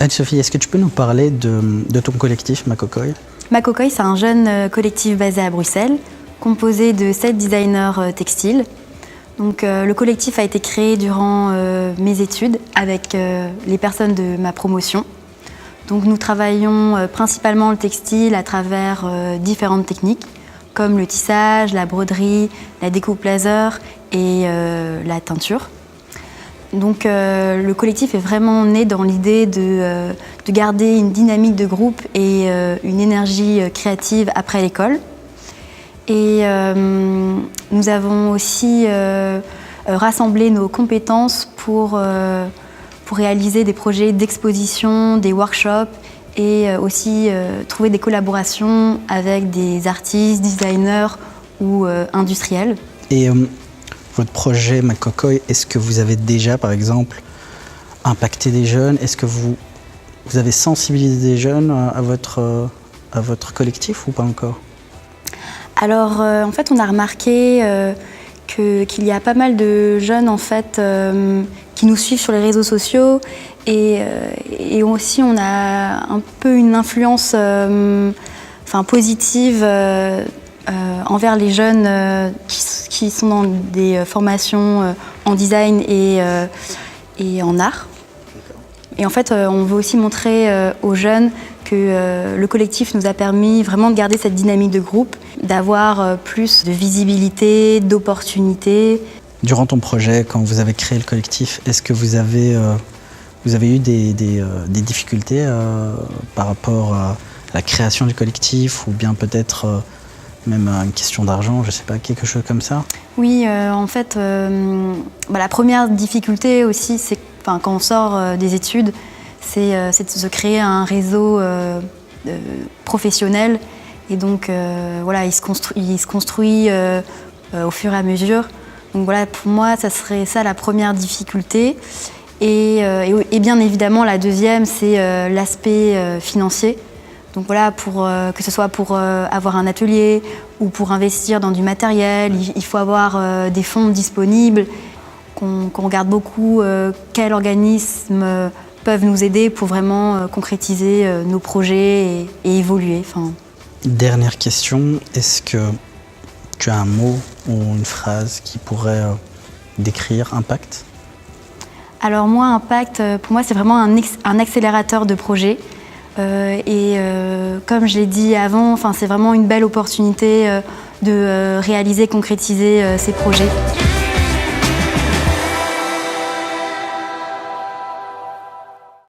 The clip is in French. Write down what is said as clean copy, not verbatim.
Anne-Sophie, est-ce que tu peux nous parler de ton collectif Makokoy? Makokoy, c'est un jeune collectif basé à Bruxelles, composé de 7 designers textiles. Donc, le collectif a été créé durant mes études avec les personnes de ma promotion. Donc, nous travaillons principalement le textile à travers différentes techniques, comme le tissage, la broderie, la découpe laser et la teinture. Donc, le collectif est vraiment né dans l'idée de garder une dynamique de groupe et une énergie créative après l'école. Et nous avons aussi rassemblé nos compétences pour réaliser des projets d'exposition, des workshops et aussi trouver des collaborations avec des artistes, designers ou industriels. Et votre projet Makokoy, est-ce que vous avez déjà, par exemple, impacté des jeunes? Est-ce que vous avez sensibilisé des jeunes à votre collectif ou pas encore? Alors, en fait, on a remarqué qu'il y a pas mal de jeunes en fait, qui nous suivent sur les réseaux sociaux et aussi on a un peu une influence positive envers les jeunes qui sont dans des formations en design et en art. Et en fait, on veut aussi montrer aux jeunes que le collectif nous a permis vraiment de garder cette dynamique de groupe, d'avoir plus de visibilité, d'opportunités. Durant ton projet, quand vous avez créé le collectif, est-ce que vous avez eu des difficultés par rapport à la création du collectif ou bien peut-être même une question d'argent, je ne sais pas, quelque chose comme ça? Oui, en fait, la première difficulté aussi, c'est quand on sort des études, c'est de se créer un réseau professionnel. Et donc, il se construit au fur et à mesure. Donc voilà, pour moi, ça serait ça la première difficulté. Et bien évidemment, la deuxième, c'est l'aspect financier. Donc voilà, que ce soit pour avoir un atelier ou pour investir dans du matériel, il faut avoir des fonds disponibles, qu'on regarde beaucoup quels organismes peuvent nous aider pour vraiment concrétiser nos projets et évoluer. Dernière question, est-ce que tu as un mot ou une phrase qui pourrait décrire Impact? Alors moi, Impact, pour moi, c'est vraiment un accélérateur de projet. Comme je l'ai dit avant, c'est vraiment une belle opportunité de réaliser, concrétiser ces projets.